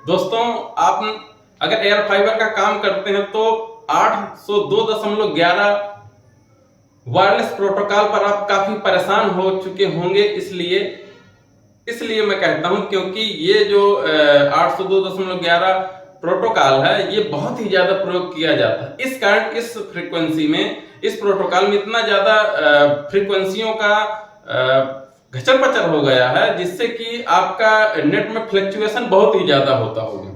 दोस्तों, आप अगर एयर फाइबर का काम करते हैं तो 802.11 वायरलेस प्रोटोकॉल पर आप काफी परेशान हो चुके होंगे। इसलिए इसलिए मैं कहता हूं, क्योंकि ये जो 802.11 प्रोटोकॉल है, ये बहुत ही ज्यादा प्रयोग किया जाता है। इस कारण इस फ्रीक्वेंसी में, इस प्रोटोकॉल में इतना ज्यादा फ्रीक्वेंसियों का घचर पचर हो गया है, जिससे कि आपका नेट में फ्लक्चुएशन बहुत ही ज्यादा होता होगा।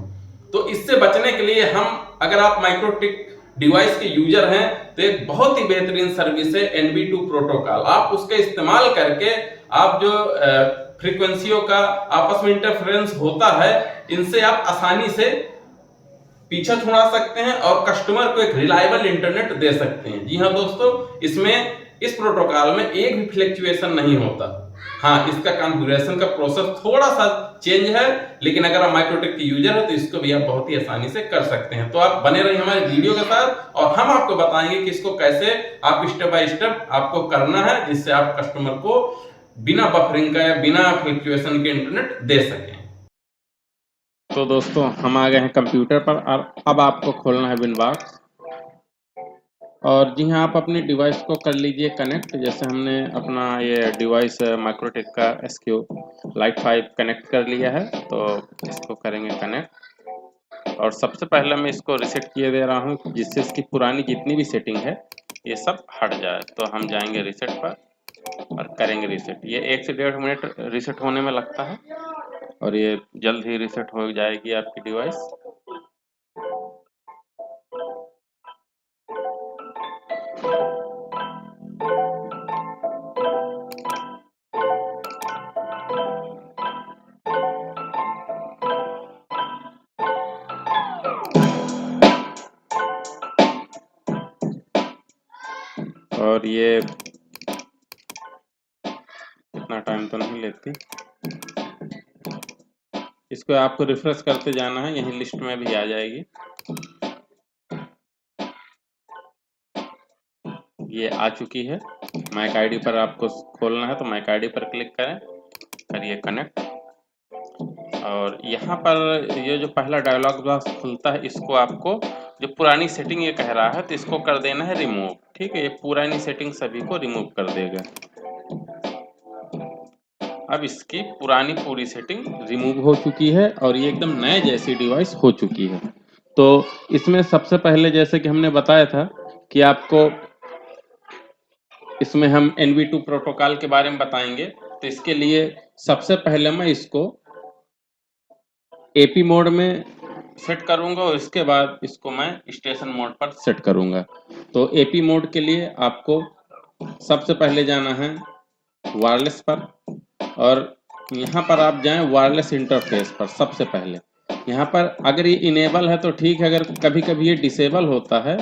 तो इससे बचने के लिए अगर आप माइक्रोटिक डिवाइस के यूजर हैं, तो एक बहुत ही बेहतरीन सर्विस है NV2 प्रोटोकॉल। आप उसका इस्तेमाल करके आप जो फ्रीक्वेंसियों का आपस में इंटरफेरेंस होता है, इनसे आप आसानी से पीछा छुड़ा सकते हैं और कस्टमर को एक रिलायबल इंटरनेट दे सकते हैं। जी हाँ दोस्तों, इस प्रोटोकॉल में एक भी फ्लक्चुएशन नहीं होता। हाँ, इसका कॉन्फ़िगरेशन का प्रोसेस थोड़ा सा चेंज है, लेकिन अगर आप माइक्रोटेक के यूजर हो तो इसको भी आप बहुत ही आसानी से कर सकते हैं। तो आप बने रहिए हमारे वीडियो के साथ और हम आपको बताएंगे कि इसको कैसे आप स्टेप बाय स्टेप आपको करना है, जिससे आप कस्टमर को बिना बफरिंग का या बिना फ्लक्चुएशन के इंटरनेट दे सकें। तो दोस्तों, हम आ गए हैं कंप्यूटर पर और अब आपको खोलना है विनबॉक्स। और जी हाँ, आप अपनी डिवाइस को कर लीजिए कनेक्ट। जैसे हमने अपना ये डिवाइस माइक्रोटेक का SQ Lite 5 कनेक्ट कर लिया है, तो इसको करेंगे कनेक्ट। और सबसे पहले मैं इसको रिसेट किए दे रहा हूँ, जिससे इसकी पुरानी जितनी भी सेटिंग है ये सब हट जाए। तो हम जाएंगे रिसेट पर और करेंगे रिसेट। ये 1 से 1.5 मिनट रिसेट होने में लगता है और ये जल्द ही रिसेट हो जाएगी आपकी डिवाइस। और ये इतना टाइम तो नहीं लेती। इसको आपको रिफ्रेश करते जाना है, यही लिस्ट में भी आ जाएगी। ये आ चुकी है। मैक आईडी पर आपको खोलना है, तो मैक आईडी पर क्लिक करें, करिए कनेक्ट। और यहाँ पर ये जो पहला डायलॉग बॉक्स खुलता है, इसको आपको जो पुरानी सेटिंग ये कह रहा है, तो इसको कर देना है रिमूव। ठीक है, ये पुरानी सेटिंग सभी को रिमूव कर देगा। अब इसकी पुरानी पूरी सेटिंग रिमूव हो चुकी है और ये एकदम नए जैसी डिवाइस हो चुकी है। तो इसमें सबसे पहले, जैसे कि हमने बताया था कि आपको इसमें हम NV2 प्रोटोकॉल के बारे में बताएंगे, तो इसके लिए सबसे पहले मैं इसको AP मोड में सेट करूंगा और इसके बाद इसको मैं स्टेशन मोड पर सेट करूंगा। तो AP मोड के लिए आपको सबसे पहले जाना है वायरलेस पर, और यहाँ पर आप जाएं वायरलेस इंटरफेस पर। सबसे पहले यहाँ पर अगर ये इनेबल है तो ठीक है, अगर कभी कभी ये डिसेबल होता है,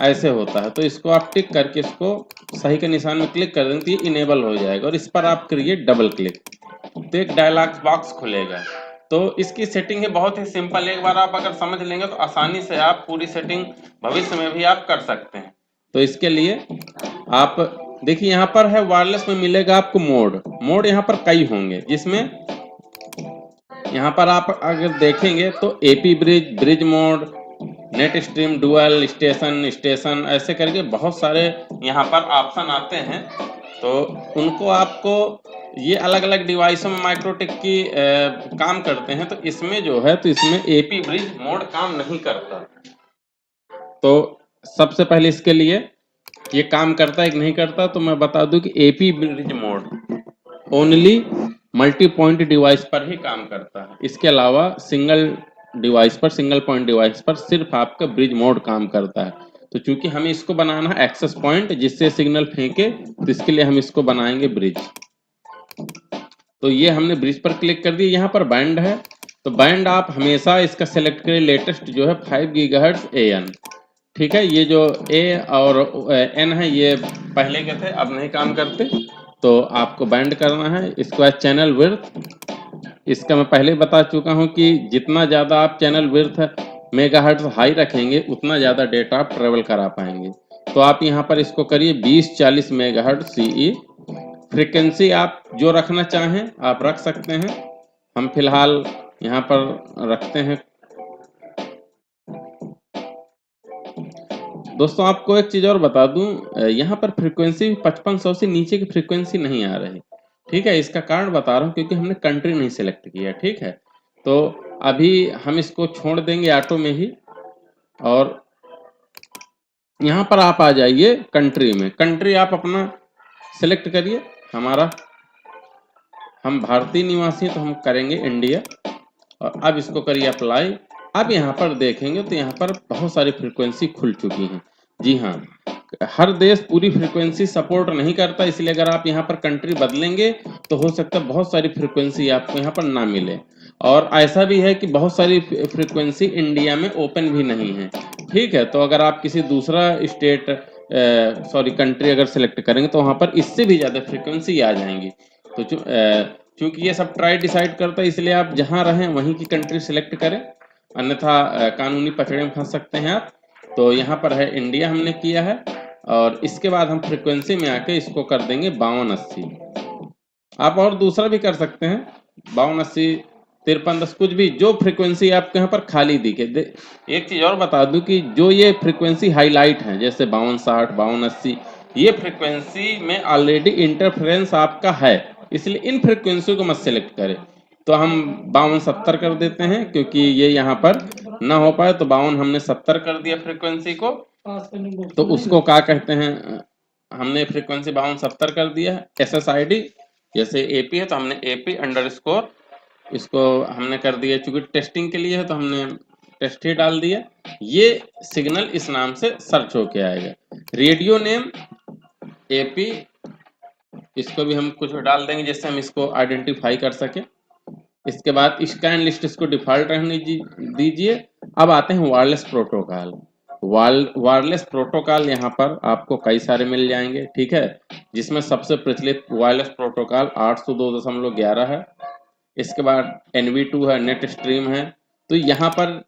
ऐसे होता है, तो इसको आप टिक करके इसको सही के निशान में क्लिक कर देंगे तो ये इनेबल हो जाएगा। और इस पर आप करिए डबल क्लिक, तो एक डायलॉग बॉक्स खुलेगा। तो इसकी सेटिंग है बहुत ही सिंपल। एक बार आप अगर समझ लेंगे तो आसानी से आप पूरी सेटिंग भविष्य में भी आप कर सकते हैं। तो इसके लिए आप देखिए, यहाँ पर है वायरलेस में मिलेगा आपको मोड यहाँ पर कई होंगे, जिसमें यहाँ पर आप अगर देखेंगे तो AP bridge mode, net stream, dual, station ऐसे करके बहुत सारे यहाँ पर ऑप्शन आते हैं। तो उनको आपको ये अलग अलग डिवाइसों में माइक्रोटेक की काम करते हैं। तो इसमें जो है, तो इसमें AP ब्रिज मोड काम नहीं करता। तो सबसे पहले इसके लिए ये काम करता है कि नहीं करता, तो मैं बता दूं कि AP bridge mode only multi point device पर ही काम करता है। इसके अलावा सिंगल डिवाइस पर, सिंगल पॉइंट डिवाइस पर सिर्फ आपका ब्रिज मोड काम करता है। तो चूंकि हमें इसको बनाना है एक्सेस पॉइंट जिससे सिग्नल फेंके, तो इसके लिए हम इसको बनाएंगे ब्रिज। तो ये हमने ब्रिज पर क्लिक कर दिया। यहाँ पर बैंड है, तो बैंड आप हमेशा इसका सेलेक्ट करें, लेटेस्ट जो है 5 GHz AN। ठीक है, ये जो A और N है ये पहले के थे, अब नहीं काम करते, तो आपको बैंड करना है। इसके बाद चैनल विड्थ, इसका मैं पहले बता चुका हूं कि जितना ज़्यादा आप चैनल विड्थ मेगाहर्ट्ज हाई रखेंगे, उतना ज़्यादा डेटा आप ट्रेवल करा पाएंगे। तो आप यहाँ पर इसको करिए 20-40 मेगाहर्ट्ज CE। फ्रीक्वेंसी आप जो रखना चाहें आप रख सकते हैं। हम फिलहाल यहाँ पर रखते हैं। दोस्तों आपको एक चीज़ और बता दूं, यहाँ पर फ्रीक्वेंसी 5500 से नीचे की फ्रीक्वेंसी नहीं आ रही। ठीक है, इसका कारण बता रहा हूँ क्योंकि हमने कंट्री नहीं सिलेक्ट किया। ठीक है, तो अभी हम इसको छोड़ देंगे ऑटो में ही, और यहाँ पर आप आ जाइए कंट्री में। कंट्री आप अपना सिलेक्ट करिए। हम भारतीय निवासी हैं तो हम करेंगे इंडिया, और अब इसको करिए अप्लाई। अब यहाँ पर देखेंगे तो यहाँ पर बहुत सारी फ्रीक्वेंसी खुल चुकी हैं। जी हाँ, हर देश पूरी फ्रीक्वेंसी सपोर्ट नहीं करता, इसलिए अगर आप यहाँ पर कंट्री बदलेंगे तो हो सकता है बहुत सारी फ्रीक्वेंसी आपको यहाँ पर ना मिले। और ऐसा भी है कि बहुत सारी फ्रीक्वेंसी इंडिया में ओपन भी नहीं है। ठीक है, तो अगर आप किसी दूसरा स्टेट सॉरी कंट्री अगर सिलेक्ट करेंगे तो वहाँ पर इससे भी ज़्यादा फ्रीक्वेंसी आ जाएंगी। तो चूंकि ये सब ट्राई डिसाइड करता है, इसलिए आप जहां रहें वहीं की कंट्री सिलेक्ट करें, अन्यथा कानूनी पचड़े में फंस सकते हैं आप। तो यहाँ पर है इंडिया हमने किया है, और इसके बाद हम फ्रीक्वेंसी में आके इसको कर देंगे 5280। आप और दूसरा भी कर सकते हैं, 5280, 5310, कुछ भी जो फ्रीक्वेंसी आपके यहाँ पर खाली दिखे। एक चीज और बता दूं कि जो ये फ्रीक्वेंसी हाईलाइट है जैसे 5260, 5280, ये फ्रीक्वेंसी में ऑलरेडी इंटरफेरेंस आपका है, इसलिए इन फ्रीक्वेंसी को मत सेलेक्ट करें। तो हम 5270 कर देते हैं, क्योंकि ये यहाँ पर ना हो पाए, तो 52 हमने 70 कर दिया फ्रीक्वेंसी को। तो उसको क्या कहते हैं, हमने फ्रीक्वेंसी 5270 कर दिया है। SSID जैसे AP है तो हमने AP अंडरस्कोर, इसको हमने कर दिया, चूंकि टेस्टिंग के लिए है तो हमने टेस्ट ही डाल दिया। ये सिग्नल इस नाम से सर्च होके आएगा। रेडियो नेम AP, इसको भी हम कुछ डाल देंगे जिससे हम इसको आइडेंटिफाई कर सके। इसके बाद स्कैन लिस्ट इसको डिफॉल्ट रहने दीजिए। अब आते हैं वायरलेस प्रोटोकॉल। वायरलेस प्रोटोकॉल यहाँ पर आपको कई सारे मिल जाएंगे। ठीक है, जिसमें सबसे प्रचलित वायरलेस प्रोटोकॉल 802.11 है। इसके बाद NV2 है, नेट स्ट्रीम है। तो यहाँ पर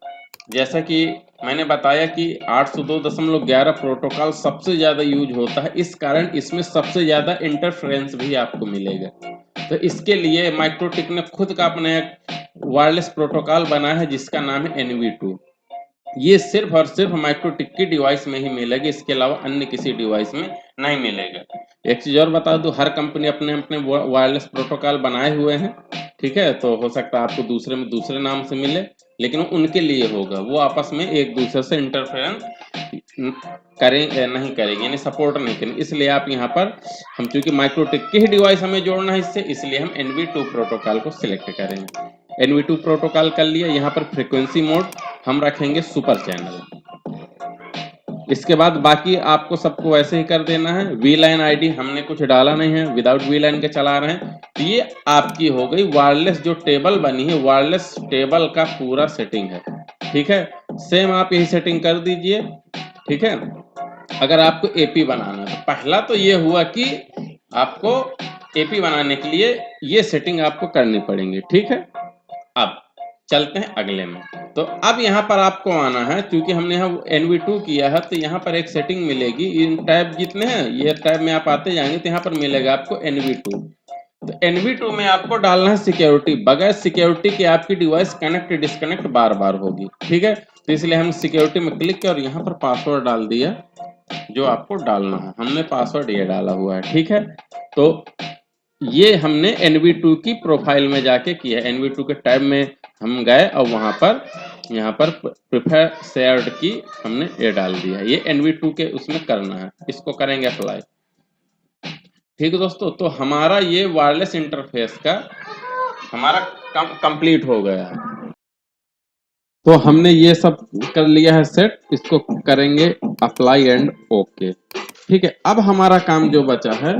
जैसा कि मैंने बताया कि 802.11 प्रोटोकॉल सबसे ज़्यादा यूज होता है, इस कारण इसमें सबसे ज़्यादा इंटरफेरेंस भी आपको मिलेगा। तो इसके लिए माइक्रोटिक ने खुद का अपना एक वायरलेस प्रोटोकॉल बनाया है जिसका नाम है NV2। ये सिर्फ और सिर्फ माइक्रोटिक की डिवाइस में ही मिलेगा, इसके अलावा अन्य किसी डिवाइस में नहीं मिलेगा। एक चीज और बता दूं, हर कंपनी अपने अपने वायरलेस प्रोटोकॉल बनाए हुए हैं। ठीक है, तो हो सकता है आपको दूसरे में दूसरे नाम से मिले, लेकिन वो उनके लिए होगा, वो आपस में एक दूसरे से इंटरफेरेंस नहीं करेंगे, यानी सपोर्ट नहीं करेंगे। इसलिए आप यहाँ पर, हम चूंकि माइक्रोटिक की ही डिवाइस हमें जोड़ना है इससे, इसलिए हम NV2 प्रोटोकॉल को सिलेक्ट करेंगे। NV2 प्रोटोकॉल कर लिया। यहाँ पर फ्रीक्वेंसी मोड हम रखेंगे सुपर चैनल। इसके बाद बाकी आपको सबको वैसे ही कर देना है। VLAN ID हमने कुछ डाला नहीं है, विदाउट VLAN के चला रहे हैं। तो ये आपकी हो गई वायरलेस जो टेबल बनी है, वायरलेस टेबल का पूरा सेटिंग है। ठीक है, सेम आप यही सेटिंग कर दीजिए। ठीक है, अगर आपको AP बनाना है तो पहला तो ये हुआ कि आपको AP बनाने के लिए ये सेटिंग आपको करनी पड़ेंगी। ठीक है, अब चलते हैं अगले में। तो अब यहाँ पर आपको आना है, क्योंकि हमने यहाँ NV2 किया है, तो यहाँ पर एक सेटिंग मिलेगी। इन टैब जितने हैं, ये टैब में आप आते जाएंगे तो यहाँ पर मिलेगा आपको NV2। तो NV2 में आपको डालना है सिक्योरिटी। बगैर सिक्योरिटी के आपकी डिवाइस कनेक्ट डिस्कनेक्ट बार बार होगी। ठीक है, तो इसलिए हम सिक्योरिटी में क्लिक किया और यहाँ पर पासवर्ड डाल दिया जो आपको डालना है। हमने पासवर्ड ये डाला हुआ है। ठीक है, तो ये हमने NV2 की प्रोफाइल में जाके किया है। NV2 के टैब में हम गए और वहां पर यहाँ पर प्रिफर शेयर्ड की हमने ये डाल दिया। ये NV2 के उसमें करना है, इसको करेंगे अप्लाई। ठीक है दोस्तों, तो हमारा ये वायरलेस इंटरफेस का हमारा कंप्लीट हो गया है। तो हमने ये सब कर लिया है सेट, इसको करेंगे अप्लाई एंड ओके। ठीक है, अब हमारा काम जो बचा है,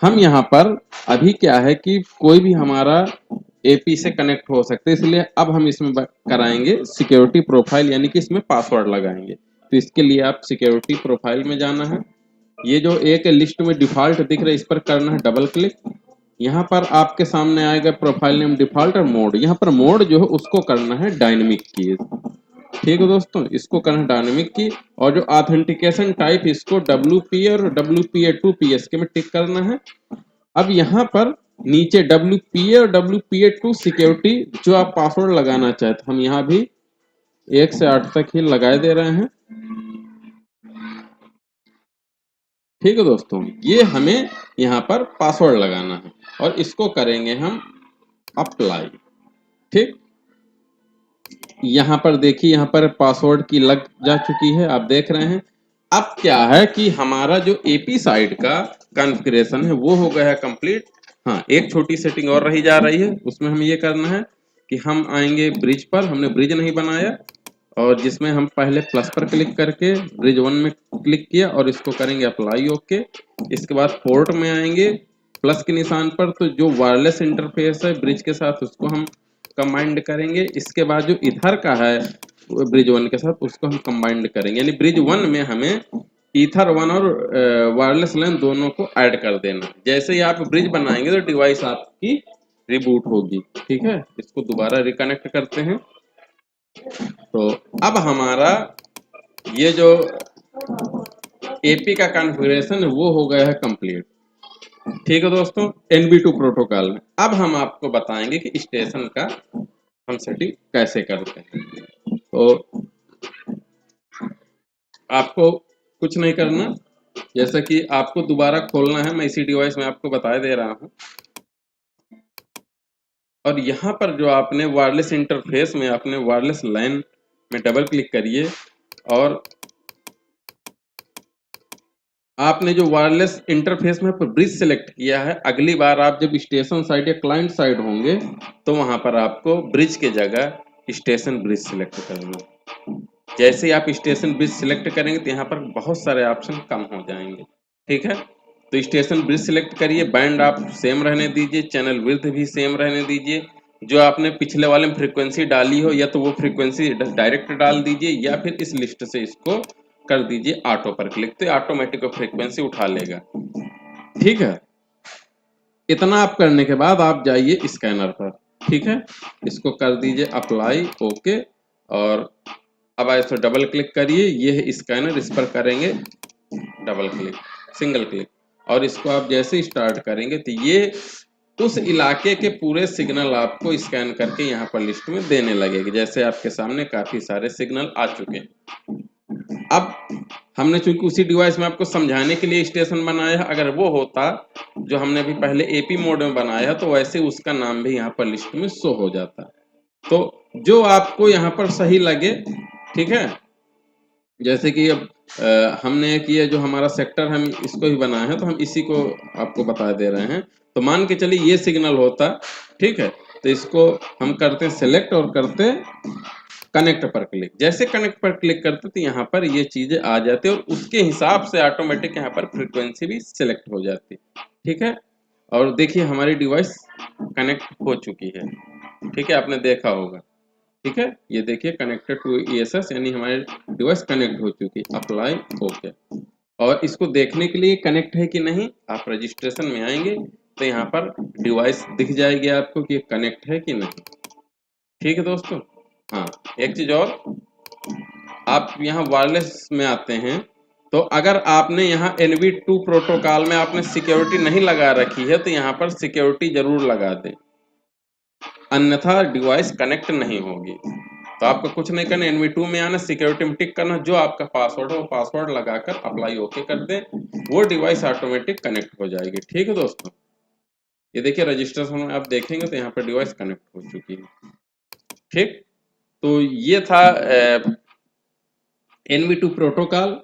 हम यहाँ पर अभी क्या है कि कोई भी हमारा AP से कनेक्ट हो सकते हैं, इसलिए अब हम इसमें कराएंगे सिक्योरिटी प्रोफाइल, यानी कि इसमें पासवर्ड लगाएंगे। तो इसके लिए आप सिक्योरिटी प्रोफाइल में जाना है। ये जो एक लिस्ट में डिफॉल्ट दिख रहा है, इस पर करना है डबल क्लिक। यहाँ पर आपके सामने आएगा प्रोफाइल नेम, डिफॉल्ट और मोड। यहाँ पर मोड जो है उसको करना है डायनेमिक की। ठीक है दोस्तों, इसको करना है डायनेमिक की। और जो ऑथेंटिकेशन टाइप, इसको WP और WPA2 PSK में टिक करना है। अब यहाँ पर नीचे WPA और WPA2 सिक्योरिटी जो आप पासवर्ड लगाना चाहते, हम यहाँ भी 1 से 8 तक ही लगाए दे रहे हैं। ठीक है दोस्तों, ये हमें यहाँ पर पासवर्ड लगाना है और इसको करेंगे हम अप्लाई। ठीक, यहाँ पर देखिए, यहाँ पर पासवर्ड की लग जा चुकी है, आप देख रहे हैं। अब क्या है कि हमारा जो एपी साइड का कॉन्फ़िगरेशन है वो हो गया है कंप्लीट। हाँ, एक छोटी सेटिंग और रही जा रही है, उसमें हम ये करना है कि हम आएंगे ब्रिज पर, हमने ब्रिज नहीं बनाया, और जिसमें हम पहले प्लस पर क्लिक करके ब्रिज 1 में क्लिक किया और इसको करेंगे अप्लाई ओके। इसके बाद पोर्ट में आएंगे प्लस के निशान पर, तो जो वायरलेस इंटरफेस है ब्रिज के साथ उसको हम कंबाइंड करेंगे। इसके बाद जो इधर का है ब्रिज 1 के साथ उसको हम कंबाइंड करेंगे, यानी ब्रिज 1 में हमें ईथर 1 और वायरलेस लैन दोनों को ऐड कर देना। जैसे ही आप ब्रिज बनाएंगे तो डिवाइस आपकी रिबूट होगी। ठीक है, इसको दोबारा रिकनेक्ट करते हैं। तो अब हमारा ये जो एपी का कॉन्फ़िगरेशन है वो हो गया है कंप्लीट। ठीक है दोस्तों, NV2 प्रोटोकॉल में अब हम आपको बताएंगे कि स्टेशन का हम सेटिंग कैसे करते हैं। तो आपको कुछ नहीं करना, जैसा कि आपको दोबारा खोलना है, मैं इसी डिवाइस में आपको बता दे रहा हूं। और यहाँ पर जो आपने वायरलेस इंटरफेस में आपने वायरलेस लाइन में डबल क्लिक करिए और आपने जो वायरलेस इंटरफेस में ब्रिज सेलेक्ट किया है, अगली बार आप जब स्टेशन साइड या क्लाइंट साइड होंगे तो वहां पर आपको ब्रिज के जगह स्टेशन ब्रिज सेलेक्ट करना। जैसे ही आप स्टेशन ब्रिज सेलेक्ट करेंगे तो यहाँ पर बहुत सारे ऑप्शन कम हो जाएंगे। ठीक है, तो स्टेशन ब्रिज सेलेक्ट करिए, बैंड आप सेम रहने दीजिए, चैनल विड्थ भी सेम रहने दीजिए। जो आपने पिछले वाले में फ्रीक्वेंसी डाली हो या तो वो फ्रीक्वेंसी डायरेक्ट डाल दीजिए या फिर इस लिस्ट से इसको कर दीजिए ऑटो पर क्लिक, तो ऑटोमेटिक फ्रीक्वेंसी उठा लेगा। ठीक है, इतना आप करने के बाद आप जाइए स्कैनर पर। ठीक है, इसको कर दीजिए अप्लाई ओके, और अब ऐसे डबल क्लिक करिए, ये है स्कैनर, इस पर करेंगे डबल क्लिक, सिंगल क्लिक, और इसको आप जैसे स्टार्ट करेंगे तो ये उस इलाके के पूरे सिग्नल आपको स्कैन करके यहाँ पर लिस्ट में देने लगेगी। जैसे आपके सामने काफी सारे सिग्नल आ चुके हैं। अब हमने चूंकि उसी डिवाइस में आपको समझाने के लिए स्टेशन बनाया है, अगर वो होता जो हमने अभी पहले एपी मोड में बनाया है तो वैसे उसका नाम भी यहाँ पर लिस्ट में शो हो जाता। तो जो आपको यहाँ पर सही लगे, ठीक है, जैसे कि अब हमने एक ये जो हमारा सेक्टर हम इसको ही बनाया है तो हम इसी को आपको बता दे रहे हैं। तो मान के चलिए ये सिग्नल होता, ठीक है, तो इसको हम करते हैं सेलेक्ट और करते कनेक्ट पर क्लिक। जैसे कनेक्ट पर क्लिक करते तो यहाँ पर ये चीजें आ जाती है और उसके हिसाब से ऑटोमेटिक यहाँ पर फ्रीक्वेंसी भी सिलेक्ट हो जाती। ठीक है, और देखिए हमारी डिवाइस कनेक्ट हो चुकी है। ठीक है, आपने देखा होगा। ठीक है, ये देखिए कनेक्टेड टू ESS, यानी हमारी डिवाइस कनेक्ट हो चुकी है। अप्लाई ओके, और इसको देखने के लिए कनेक्ट है कि नहीं, आप रजिस्ट्रेशन में आएंगे तो यहाँ पर डिवाइस दिख जाएगी आपको कि कनेक्ट है कि नहीं। ठीक है दोस्तों, हाँ, एक चीज और, आप यहाँ वायरलेस में आते हैं तो अगर आपने यहाँ NV2 प्रोटोकॉल में आपने सिक्योरिटी नहीं लगा रखी है तो यहाँ पर सिक्योरिटी जरूर लगा दें, अन्यथा डिवाइस कनेक्ट नहीं होगी। तो आपको कुछ नहीं करना, NV2 में आना, सिक्योरिटी में टिक करना, जो आपका पासवर्ड है वो पासवर्ड लगाकर अप्लाई ओके कर दें, वो डिवाइस ऑटोमेटिक कनेक्ट हो जाएगी। ठीक है दोस्तों, ये देखिए रजिस्ट्रेशन में आप देखेंगे तो यहाँ पर डिवाइस कनेक्ट हो चुकी है। ठीक, तो ये था NV2 प्रोटोकॉल,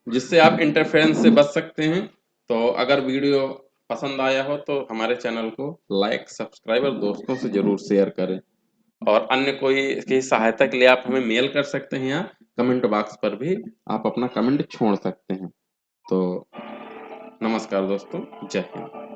जिससे आप इंटरफेरेंस से बच सकते हैं। तो अगर वीडियो पसंद आया हो तो हमारे चैनल को लाइक, सब्सक्राइब और दोस्तों से जरूर शेयर करें। और अन्य कोई की सहायता के लिए आप हमें मेल कर सकते हैं, या कमेंट बॉक्स पर भी आप अपना कमेंट छोड़ सकते हैं। तो नमस्कार दोस्तों, जय हिंद।